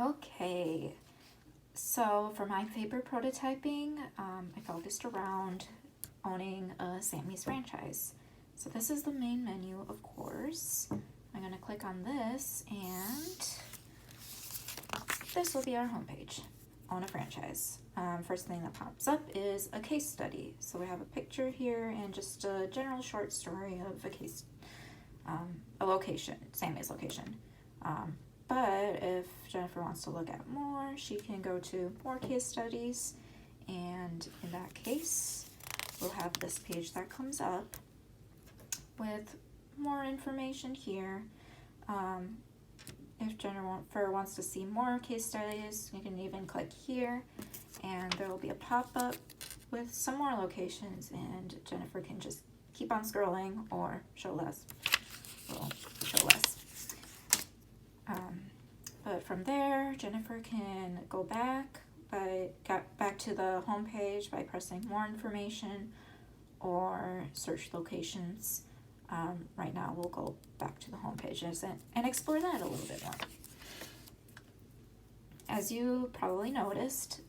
Okay, so for my favorite prototyping, I focused around owning a Sammy's franchise. So this is the main menu, of course. I'm going to click on this, and this will be our homepage. Own a franchise. First thing that pops up is a case study. So we have a picture here and just a general short story of a case, a location, Sammy's location. But if Jennifer wants to look at more, she can go to more case studies, and in that case, we'll have this page that comes up with more information here. If Jennifer wants to see more case studies, you can even click here, and there will be a pop-up with some more locations, and Jennifer can just keep on scrolling or show less. We'll show less. But from there, Jennifer can go back to the home page by pressing more information or search locations. Right now, we'll go back to the home page and explore that a little bit more. As you probably noticed,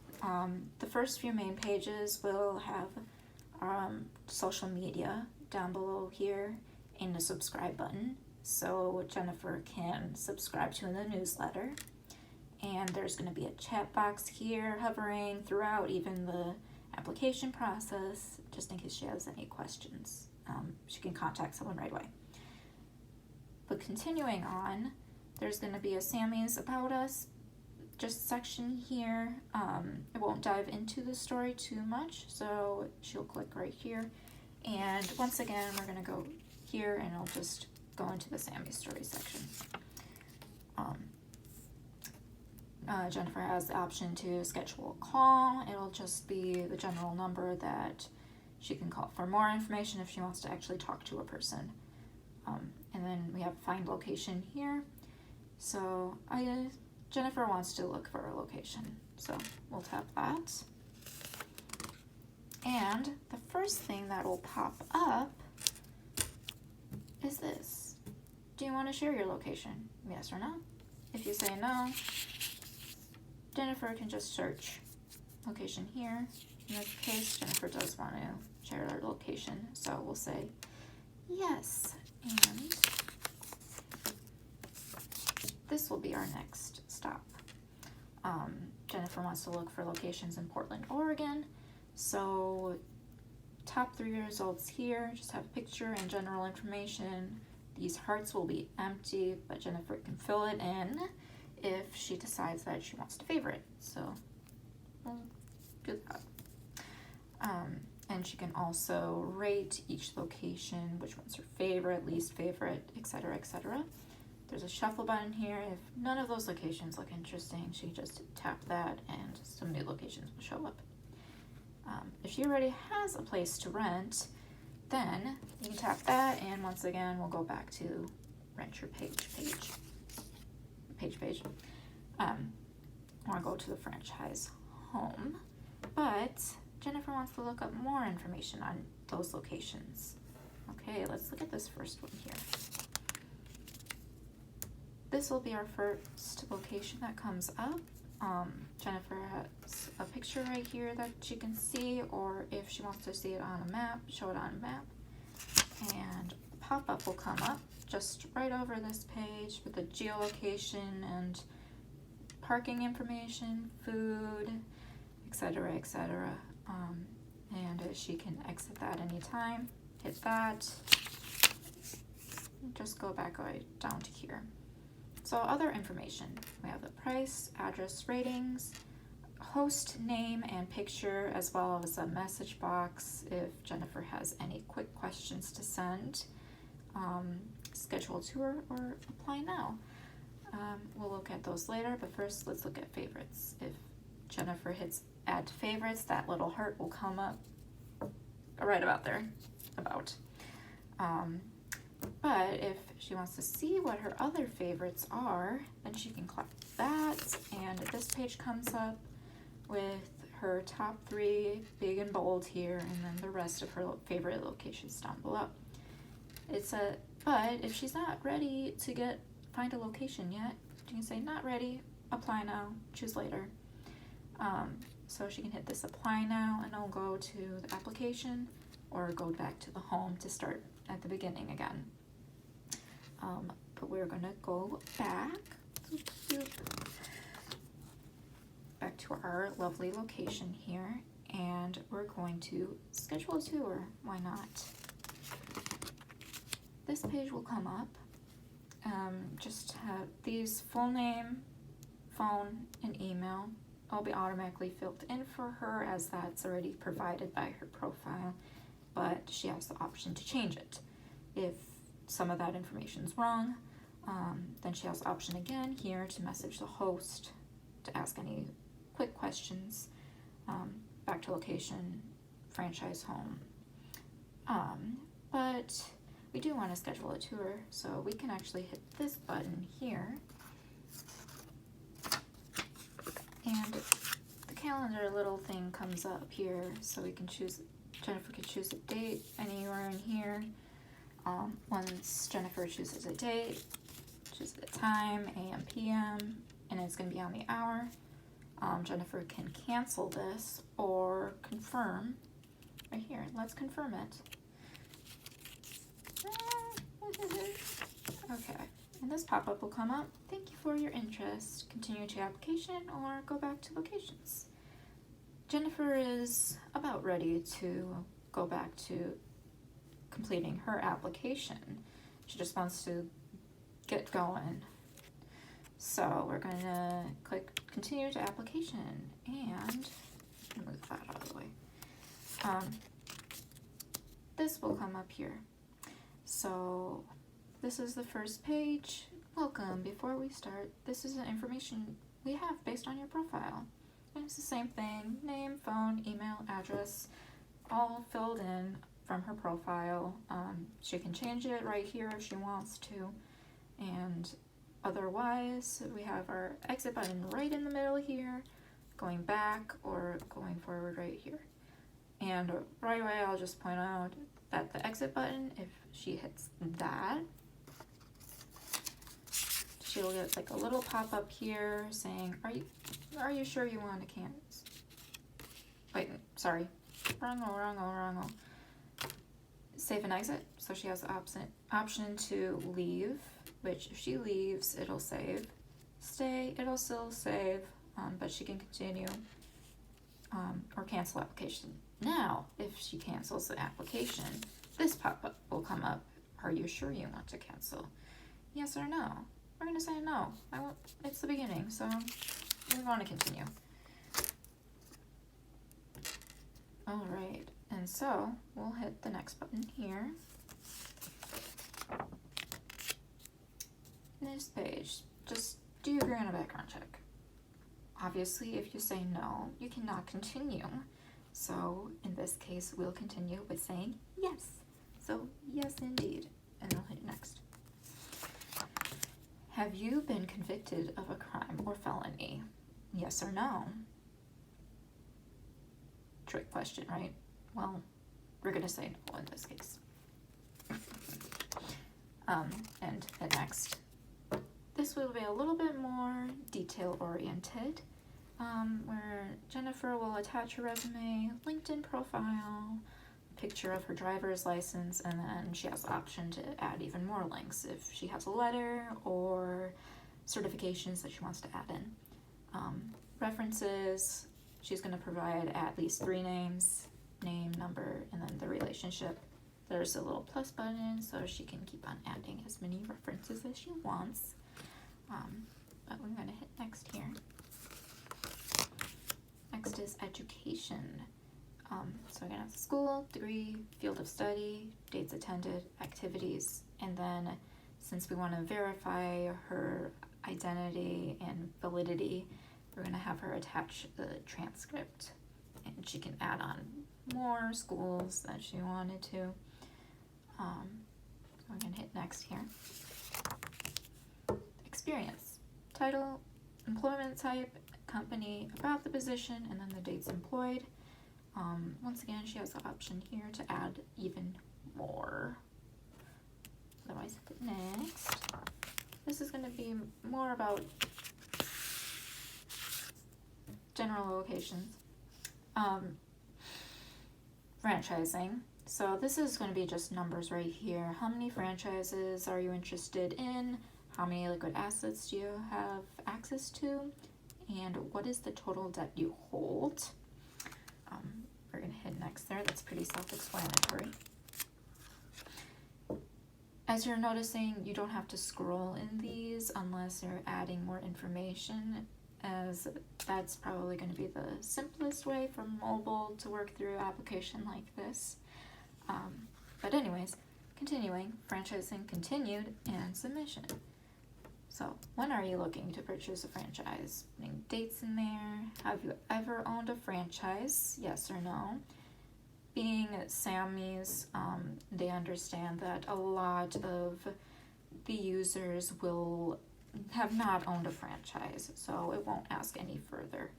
the first few main pages will have social media down below here in the subscribe button, so Jennifer can subscribe to the newsletter. And there's going to be a chat box here hovering throughout even the application process, just in case she has any questions. She can contact someone right away. But continuing on, there's going to be a Sammy's About Us just section here. It won't dive into the story too much, so she'll click right here. And once again, we're going to go here, and it'll just go into the Sammy story section. Jennifer has the option to schedule a call. It'll just be the general number that she can call for more information if she wants to actually talk to a person. And then we have find location here. So Jennifer wants to look for a location, so we'll tap that. And the first thing that will pop up is this. Do you want to share your location? Yes or no? If you say no, Jennifer can just search location here. In this case, Jennifer does want to share her location, so we'll say yes. And this will be our next stop. Jennifer wants to look for locations in Portland, Oregon. So top 3 results here just have a picture and general information. These hearts will be empty, but Jennifer can fill it in if she decides that she wants to favorite. So we'll do that. And she can also rate each location, which one's her favorite, least favorite, etc., etc. There's a shuffle button here. If none of those locations look interesting, she can just tap that and some new locations will show up. If she already has a place to rent, then you can tap that, and once again, we'll go back to rent your page. I want to go to the franchise home, but Jennifer wants to look up more information on those locations. Okay, let's look at this first one here. This will be our first location that comes up. Jennifer has a picture right here that she can see, or if she wants to see it on a map, show it on a map. And a pop-up will come up just right over this page with the geolocation and parking information, food, etc., etc. And she can exit that anytime. Hit that. Just go back right down to here. So other information, we have the price, address, ratings, host name and picture, as well as a message box if Jennifer has any quick questions to send, schedule a tour, or apply now. We'll look at those later, but first let's look at favorites. If Jennifer hits add to favorites, that little heart will come up right about there, but if she wants to see what her other favorites are, then she can click that, and this page comes up with her top 3 big and bold here, and then the rest of her favorite locations down below. But if she's not ready to find a location yet, you can say not ready, apply now, choose later. So she can hit this apply now, and it'll go to the application or go back to the home to start at the beginning again. But we're gonna go back to our lovely location here, and we're going to schedule a tour. Why not? This page will come up. Just have these full name, phone, and email. Will be automatically filled in for her, as that's already provided by her profile, but she has the option to change it. If some of that information is wrong, then she has the option again here to message the host to ask any quick questions, back to location, franchise home. But we do want to schedule a tour, so we can actually hit this button here, and the calendar little thing comes up here, so we can choose, Jennifer can choose a date anywhere in here. Once Jennifer chooses a date, chooses the time, AM, PM, and it's going to be on the hour. Jennifer can cancel this or confirm right here. Let's confirm it. Okay, and this pop-up will come up. Thank you for your interest. Continue to application or go back to locations. Jennifer is about ready to go back to completing her application. She just wants to get going. So we're going to click continue to application, and move that out of the way. This will come up here. So this is the first page. Welcome. Before we start, this is the information we have based on your profile. And it's the same thing, name, phone, email, address, all filled in from her profile. She can change it right here if she wants to. And otherwise, we have our exit button right in the middle here, going back or going forward right here. And right away, I'll just point out that the exit button, if she hits that, she'll get like a little pop-up here saying, are you sure you want to cancel? Wait, sorry. Wrong. Save and exit. So she has the option to leave, which if she leaves, it'll save. Stay, it'll still save, but she can continue or cancel application. Now, if she cancels the application, this pop-up will come up. Are you sure you want to cancel? Yes or no? We're going to say no. It's the beginning, so we want to continue. All right, and so we'll hit the next button here. This page, just do you agree on a background check? Obviously, if you say no, you cannot continue. So in this case, we'll continue with saying yes. So yes, indeed, and we'll hit next. Have you been convicted of a crime or felony? Yes or no? Trick question, right? Well, we're gonna say no in this case. And hit next. This will be a little bit more detail-oriented, where Jennifer will attach her resume, LinkedIn profile, a picture of her driver's license, and then she has the option to add even more links if she has a letter or certifications that she wants to add in. References, she's going to provide at least 3 names, name, number, and then the relationship. There's a little plus button, so she can keep on adding as many references as she wants. But we're going to hit next here. Next is education. So we're going to have school, degree, field of study, dates attended, activities, and then since we want to verify her identity and validity, we're going to have her attach the transcript, and she can add on more schools that she wanted to. So we're going to hit next here. Experience, title, employment type, company, about the position, and then the dates employed. Once again, she has the option here to add even more. Otherwise, hit next. This is going to be more about general locations. Franchising. So this is going to be just numbers right here. How many franchises are you interested in? How many liquid assets do you have access to? And what is the total debt you hold? We're going to hit next there. That's pretty self-explanatory. As you're noticing, you don't have to scroll in these unless you're adding more information, as that's probably going to be the simplest way for mobile to work through an application like this. But anyways, continuing, franchising continued, and submission. So, when are you looking to purchase a franchise? Putting dates in there. Have you ever owned a franchise? Yes or no? Being Sammy's, they understand that a lot of the users will have not owned a franchise, so it won't ask any further.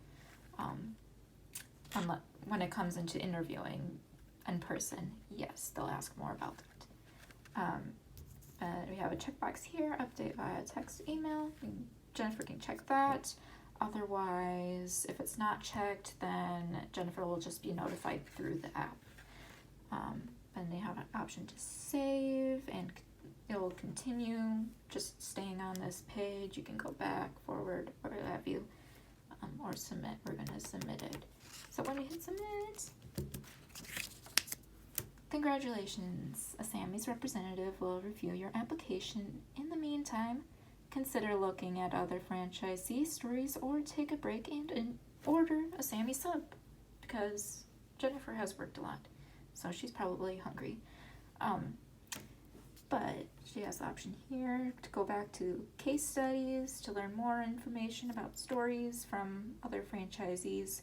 Unless, when it comes into interviewing in person, yes, they'll ask more about that. We have a checkbox here, update via text, email. Jennifer can check that. Otherwise, if it's not checked, then Jennifer will just be notified through the app. And they have an option to save, and it will continue just staying on this page. You can go back, forward, or what have you, or submit. We're going to submit it. So when we hit submit, congratulations, a Sammy's representative will review your application. In the meantime, consider looking at other franchisee stories or take a break and order a Sammy sub, because Jennifer has worked a lot, so she's probably hungry. But she has the option here to go back to case studies to learn more information about stories from other franchisees.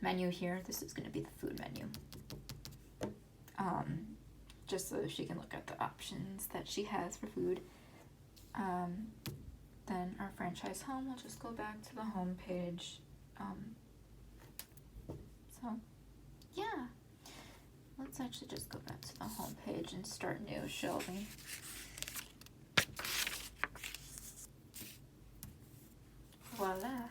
Menu here, this is going to be the food menu. Just so she can look at the options that she has for food. Then our franchise home, we'll just go back to the home page. So, yeah. Let's actually just go back to the home page and start new, shall we? Voila.